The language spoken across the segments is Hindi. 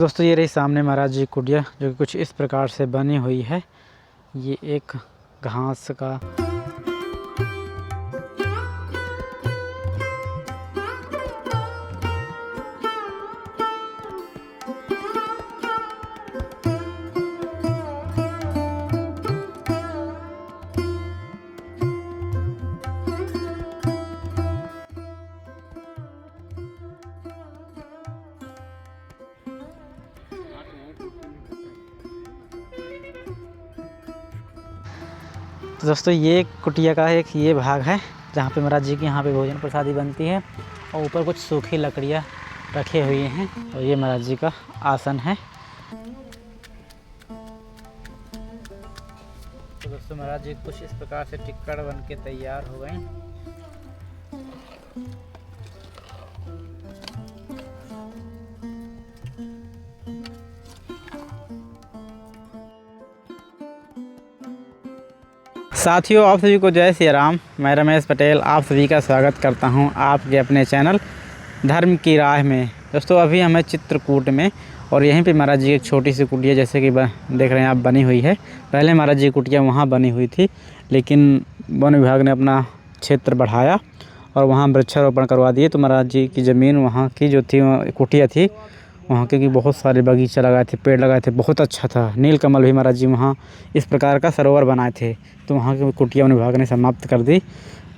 दोस्तों ये रही सामने महाराज जी कुटिया, जो कि कुछ इस प्रकार से बनी हुई है। ये एक घास का तो दोस्तों ये कुटिया का एक ये भाग है जहाँ पे महाराज जी की यहाँ पे भोजन प्रसादी बनती है और ऊपर कुछ सूखी लकड़ियाँ रखे हुए हैं और ये महाराज जी का आसन है। तो दोस्तों महाराज जी कुछ इस प्रकार से टिक्कड़ बन के तैयार हो गए। साथियों आप सभी को जय श्री राम। मैं रमेश पटेल आप सभी का स्वागत करता हूं आपके अपने चैनल धर्म की राह में। दोस्तों अभी हमें चित्रकूट में और यहीं पे महाराज जी की एक छोटी सी कुटिया जैसे कि देख रहे हैं आप बनी हुई है। पहले महाराज जी की कुटिया वहाँ बनी हुई थी, लेकिन वन विभाग ने अपना क्षेत्र बढ़ाया और वहाँ वृक्षारोपण करवा दिए। तो महाराज जी की ज़मीन वहाँ की जो थी कुटिया थी वहाँ के बहुत सारे बगीचा लगाए थे, पेड़ लगाए थे, बहुत अच्छा था। नीलकमल भी महाराज जी वहाँ इस प्रकार का सरोवर बनाए थे। तो वहाँ की कुटिया वन विभाग ने समाप्त कर दी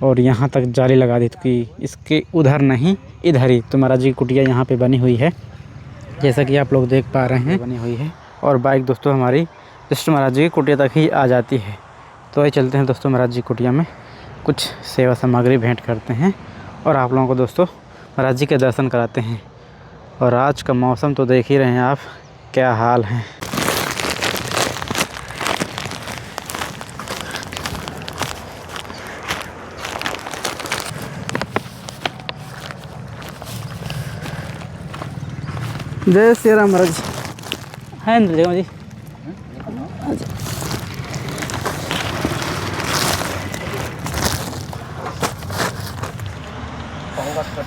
और यहाँ तक जाली लगा दी कि इसके उधर नहीं इधर ही। तो महाराज जी की कुटिया यहाँ पे बनी हुई है जैसा कि आप लोग देख पा रहे हैं, बनी हुई है। और बाइक दोस्तों हमारी जस्ट महाराज जी की कुटिया तक ही आ जाती है। तो आइए चलते हैं दोस्तों महाराज जी की कुटिया में, कुछ सेवा सामग्री भेंट करते हैं और आप लोगों को दोस्तों महाराज जी के दर्शन कराते हैं। और आज का मौसम तो देख ही रहे हैं आप क्या हाल है। जय श्री राम महाराज है जगह जी।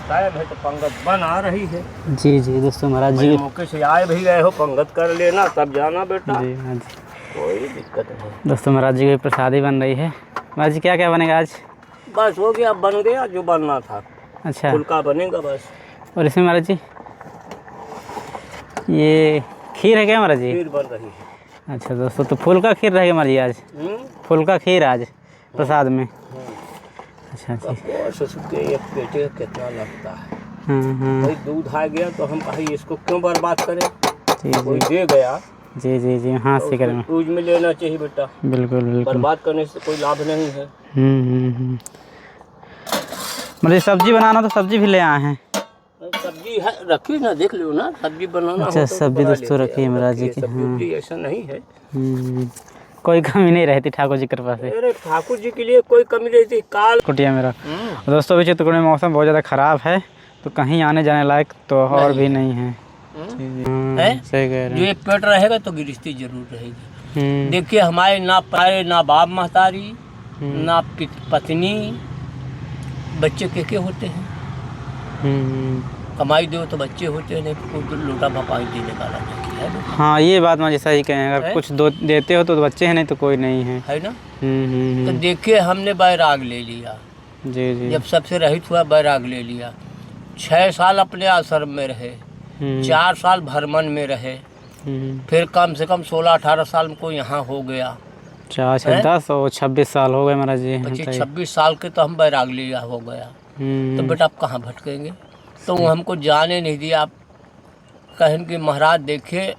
पंगत तो पंगत बन आ रही है। जी जी दोस्तों महाराज जी मौके से आए भी गए हो, पंगत कर लेना तब जाना बेटा। जी हाँ जी कोई दिक्कत नहीं। दोस्तों महाराज जी की प्रसादी बन रही है। महाराज जी क्या क्या बनेगा आज? बस हो गया, बन गया जो बनना था। अच्छा फुल्का बनेगा बस। और इसमें महाराज जी ये खीर है क्या महाराज जी? खीर बन रही है। अच्छा दोस्तों तो फूल का खीर रहेगा महाराज जी आज? फूल का खीर आज प्रसाद में। अच्छा जी ससुर के एक पेटे कितना लगता है। भाई दूध आ गया तो हम भाई इसको क्यों बर्बाद करें। जी कोई दे गया जी जी जी हाँ से करें, यूज में लेना चाहिए बेटा। बिल्कुल बिल्कुल। बर्बाद करने से कोई लाभ नहीं है। मतलब सब्जी बनाना तो सब्जी भी ले आए हैं। सब्जी है रखी ना, देख लो ना सब्जी बनाना। अच्छा सब्जी दोस्तों रखी है महाराज जी की। सब्जी ऐसा नहीं है, कोई कमी नहीं रहती ठाकुर जी की कृपा से। अरे ठाकुर जी के लिए कोई कमी नहीं थी। काल कुटिया मेरा दोस्तों अभी चित्रकूट में मौसम बहुत ज़्यादा ख़राब है, तो कहीं आने जाने लायक तो और भी नहीं है। सही कह रहे हैं। जो एक पेट रहेगा तो गृहस्थी जरूर रहेगी। देखिए हमारे ना पारे ना बाप महतारी ना पत्नी बच्चे के होते हैं। कमाई दो तो बच्चे होते हैं, नहीं तो लोटा भपाई देने वाला नहीं है। हाँ ये बात मुझे सही कहें, अगर कुछ देते हो तो बच्चे हैं, नहीं तो कोई नहीं है ना। तो देखिए हमने बैराग ले लिया। जी जी जब सबसे रहित हुआ बैराग ले लिया। 6 साल अपने आश्रम में रहे, 4 साल भ्रमण में रहे, फिर कम से कम 16-18 साल को यहाँ हो गया। 10 और 26 साल हो गए महाराज जी। 26 साल के तो हम बैराग लिया हो गया। तो बेटा आप कहाँ भटकेंगे। तो वो हमको जाने नहीं दिया। आप कहें कि महाराज देखिए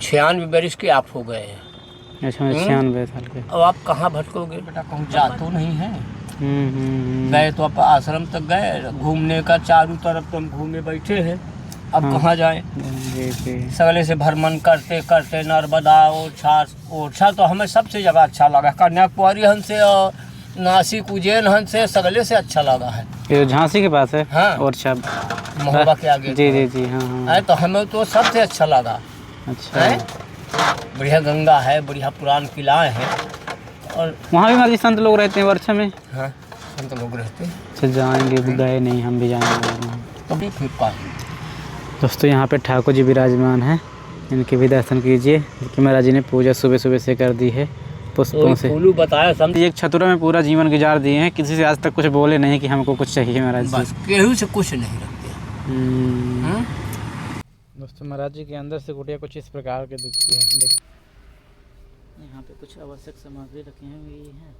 96 वर्ष के आप हो गए हैं। अच्छा 96 साल के। अब आप कहाँ भटकोगे बेटा, कहूँ जा तो नहीं है। गए तो आप आश्रम तक गए, घूमने का चारों तरफ तो हम घूमे बैठे हैं। अब कहाँ जाए। सगले से भ्रमण करते करते नर्मदा ओरछा तो हमें सबसे जगह अच्छा लगा। कन्याकुमारी हमसे और नासिक उज्जैन हमसे सगले से अच्छा लगा है। ये झांसी के पास है। हाँ ओरछा महोबा के आगे। जी जी जी हाँ। तो हमें तो सबसे अच्छा लगा। अच्छा बढ़िया गंगा है, बढ़िया पुरान किला है। और वहाँ भी हमारे संत लोग रहते हैं ओरछा में। हाँ संत लोग रहते हैं। अच्छा जाएंगे, गए नहीं, हम भी जाएंगे। तभी फिर पास दोस्तों यहाँ पे ठाकुर जी विराजमान हैं, इनके भी दर्शन कीजिए। कि महाराज जी ने पूजा सुबह सुबह से कर दी है पुष्पों से। फूलू बताया समझ। एक छतुरा में पूरा जीवन गुजार दिए हैं, किसी से आज तक कुछ बोले नहीं कि हमको कुछ चाहिए महाराज जी। बस केहू से कुछ नहीं रखते। दोस्तों महाराज जी के अंदर से कुटिया कुछ इस प्रकार के दिखती है। देख यहाँ पे कुछ आवश्यक सामग्री रखी हुई है।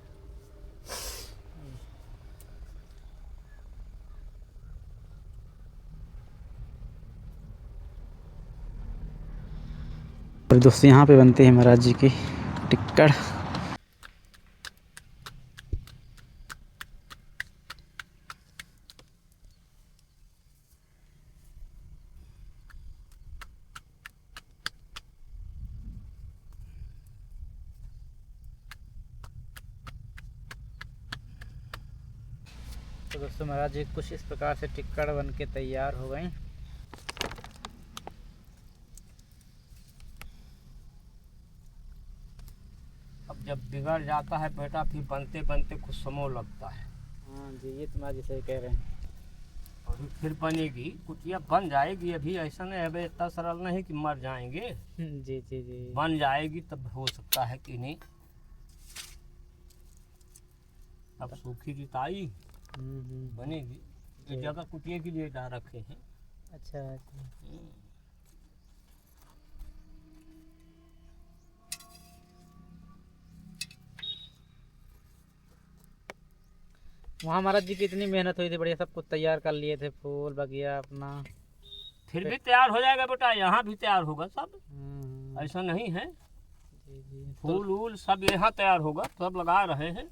और दोस्तों यहाँ पे बनते हैं महाराज जी की टिक्कड़। तो दोस्तों महाराज जी कुछ इस प्रकार से टिक्कड़ बन के तैयार हो गई। अब जब बिगड़ जाता है बेटा फिर बनते बनते कुछ समय लगता है। हाँ जी, ये तुम्हारा जी सही कह रहे हैं। और फिर बनेगी, कुटिया बन जाएगी। अभी ऐसा नहीं है इतना सरल नहीं कि मर जाएंगे। जी जी जी। बन जाएगी तब हो सकता है कि नहीं। अब सूखी जुताई बनेगी। ये जगह कुटिया के लिए डाल रखे हैं। अच्छा अच्छा। वहाँ महाराज जी की इतनी मेहनत हुई थी, बढ़िया सब कुछ तैयार कर लिए थे, फूल बगिया अपना। फिर भी तैयार हो जाएगा बेटा, यहाँ भी तैयार होगा सब। ऐसा नहीं है। जी जी। फूल वूल सब यहाँ तैयार होगा, सब लगा रहे हैं।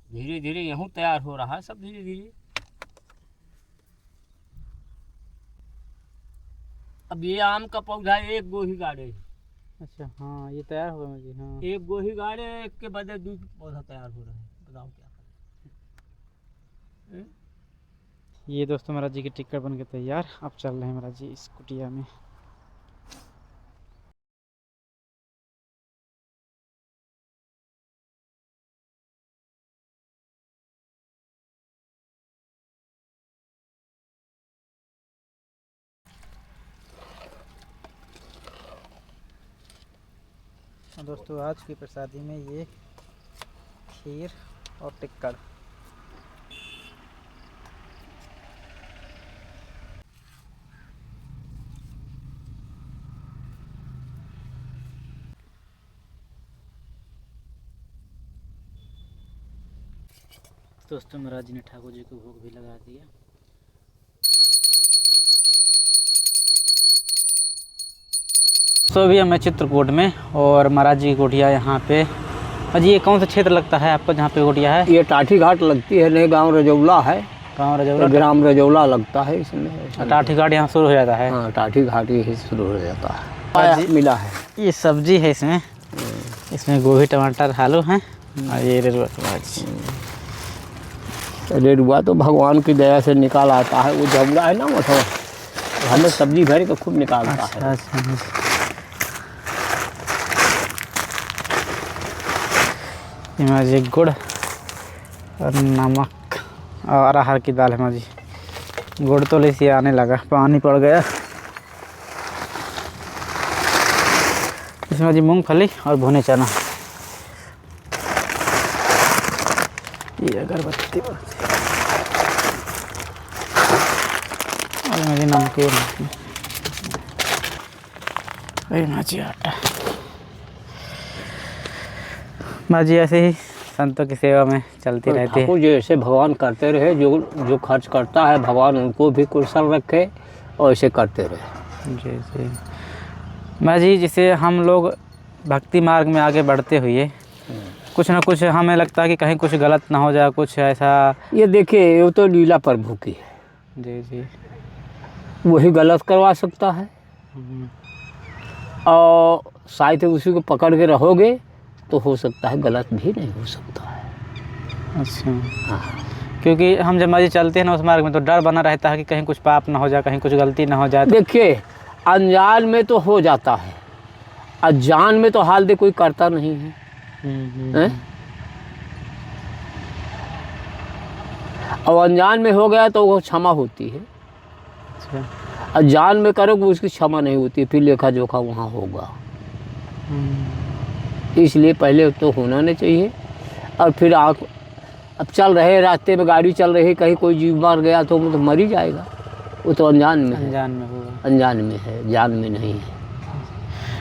धीरे धीरे यहाँ तैयार हो रहा है सब, धीरे धीरे। अब ये आम का पौधा एक गो ही गाड़े। अच्छा हाँ, ये तैयार हो गया जी। हाँ, एक गो ही गाड़े, एक के बदले 2 पौधा तैयार हो रहा है। बताओ क्या करें। ये दोस्तों महाराज जी की टिक्कड़ बन के तैयार। अब चल रहे हैं महाराज जी इस कुटिया में। दोस्तों आज की प्रसादी में ये खीर और टिक्कड़। दोस्तों महाराज जी ने ठाकुर जी को भोग भी लगा दिया। तो अभी हमें चित्रकूट में और महाराज जी की कुटिया यहाँ पे। अजी ये कौन सा क्षेत्र लगता है आपको जहाँ पे कुटिया है? ये टाठी घाट लगती है, नए गांव रजौला है। गाँव रजौला, ग्राम रजौला लगता है इसमें। टाठी घाट यहाँ शुरू हो जाता है। हाँ, टाठी घाट यही शुरू हो जाता है। मिला है ये सब्जी है इसमें। इसमें गोभी टमाटर आलू हैं और ये रेलुआ प्याज। रेलुआ तो भगवान की दया से निकाल आता है। वो जमला है ना वो हमें सब्जी भर के खूब निकालता है। अच्छा। जी गुड़ और नमक और अरहर की दाल है माँ जी। गुड़ तो ले आने लगा, पानी पड़ गया। इसमें जी मूंगफली और भुने चना। ये अगरबत्ती और जी नमकीन, माँ जी आटा। माँ जी ऐसे ही संतों की सेवा में चलती रहती है। जैसे भगवान करते रहे, जो खर्च करता है भगवान उनको भी कुशल रखे और ऐसे करते रहे। जी जी। माँ जी जैसे हम लोग भक्ति मार्ग में आगे बढ़ते हुए कुछ ना कुछ हमें लगता है कि कहीं कुछ गलत ना हो जाए, कुछ ऐसा। ये देखिए, ये तो लीला प्रभु की है। जी जी। वही गलत करवा सकता है और शायद उसी को पकड़ के रहोगे तो हो सकता है गलत भी नहीं हो सकता है। अच्छा। हाँ, क्योंकि हम जब माँ चलते हैं ना उस मार्ग में तो डर बना रहता है कि कहीं कुछ पाप ना हो जाए, कहीं कुछ गलती ना हो जाए। देखिए अनजान में तो हो जाता है, अनजान में तो हाल दे कोई करता नहीं है। और अनजान में हो गया तो वो क्षमा होती है, अच्छा। और जान में करोगे उसकी क्षमा नहीं होती, फिर लेखा जोखा वहाँ होगा। इसलिए पहले तो होना नहीं चाहिए। और फिर आँख, अब चल रहे रास्ते में गाड़ी चल रही, कहीं कोई जीव मार गया तो मर ही जाएगा, वो तो अनजान में है। अनजान में होगा, अनजान में है, जान में नहीं है।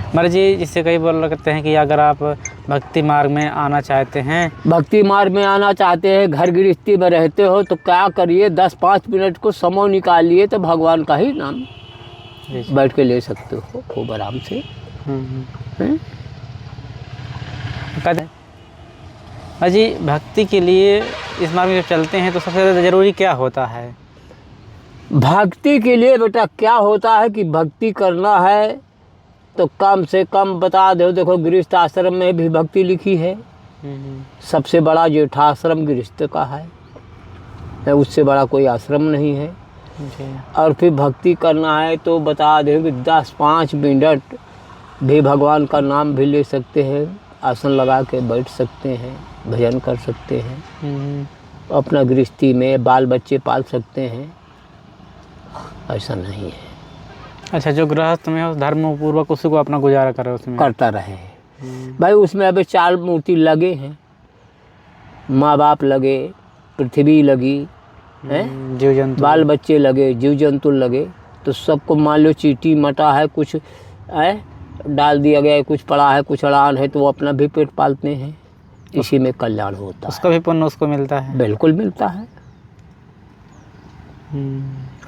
महाराज जी जिससे कई बोल करते हैं कि अगर आप भक्ति मार्ग में आना चाहते हैं, भक्ति मार्ग में आना चाहते हैं, घर गृहस्थी में रहते हो तो क्या करिए, 10-5 मिनट को समय निकालिए तो भगवान का ही नाम बैठ के ले सकते हो खूब आराम से। जी भक्ति के लिए इस मार्ग में जब चलते हैं तो सबसे ज़्यादा ज़रूरी क्या होता है? भक्ति के लिए बेटा क्या होता है कि भक्ति करना है तो कम से कम बता दो, देखो गृहस्थ आश्रम में भी भक्ति लिखी है, सबसे बड़ा जेठाश्रम गृहस्थ का है, उससे बड़ा कोई आश्रम नहीं है। और फिर भक्ति करना है तो बता दो कि 10-5 मिनट भी भगवान का नाम भी ले सकते हैं, आसन लगा के बैठ सकते हैं, भजन कर सकते हैं, अपना गृहस्थी में बाल बच्चे पाल सकते हैं, ऐसा नहीं है। अच्छा, जो गृहस्थ में हो धर्म पूर्वक उसी को अपना गुजारा करे, उसमें करता रहे भाई। उसमें अभी 4 मूर्ति लगे हैं, माँ बाप लगे, पृथ्वी लगी है, जीव जंतु, बाल बच्चे लगे, जीव जंतु लगे, तो सबको मान लो चींटी मटा है, कुछ है डाल दिया गया है, कुछ पड़ा है, कुछ अड़ान है, तो वो अपना भी पेट पालते हैं, इसी में कल्याण होता है। उसका भी पुण्य उसको मिलता है, बिल्कुल मिलता है,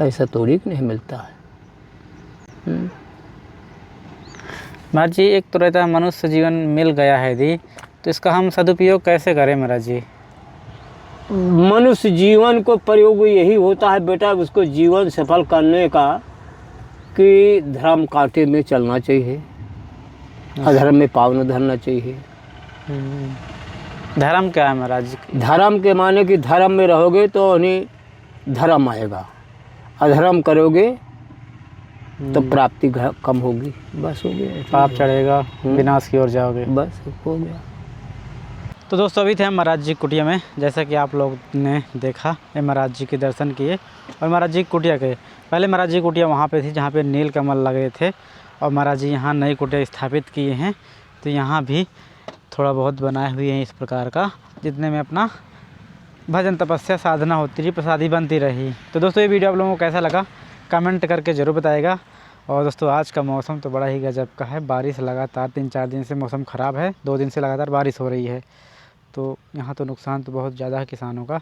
ऐसा थोड़ी नहीं मिलता है। महाराज जी एक तो रहता है मनुष्य जीवन मिल गया है यदि, तो इसका हम सदुपयोग कैसे करें महाराज जी? मनुष्य जीवन को प्रयोग यही होता है बेटा, उसको जीवन सफल करने का कि धर्म कांटे में चलना चाहिए, अधर्म में पाँव न धरना चाहिए। धर्म क्या है महाराज जी? धर्म के माने कि धर्म में रहोगे तो उन्हें धर्म आएगा, अधर्म करोगे तो प्राप्ति कम होगी, बस हो गया। पाप चढ़ेगा, विनाश की ओर जाओगे, बस हो गया। तो दोस्तों अभी थे हम महाराज जी कुटिया में, जैसा कि आप लोग ने देखा, ये महाराज जी के दर्शन किए और महाराज जी कुटिया गए। पहले महाराज जी कुटिया वहाँ पे थी जहाँ पे नील कमल लगे थे, और महाराज जी यहाँ नई कुटिया स्थापित किए हैं, तो यहाँ भी थोड़ा बहुत बनाए हुए हैं इस प्रकार का, जितने में अपना भजन तपस्या साधना होती रही, प्रसादी बनती रही। तो दोस्तों ये वीडियो आप लोगों को कैसा लगा कमेंट करके ज़रूर बताइएगा। और दोस्तों आज का मौसम तो बड़ा ही गजब का है, बारिश लगातार 3-4 दिन से मौसम ख़राब है, 2 दिन से लगातार बारिश हो रही है, तो यहाँ तो नुकसान तो बहुत ज़्यादा है किसानों का।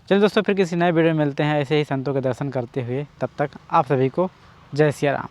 चलिए दोस्तों फिर किसी नए वीडियो में मिलते हैं ऐसे ही संतों के दर्शन करते हुए, तब तक आप सभी को जय सिया राम।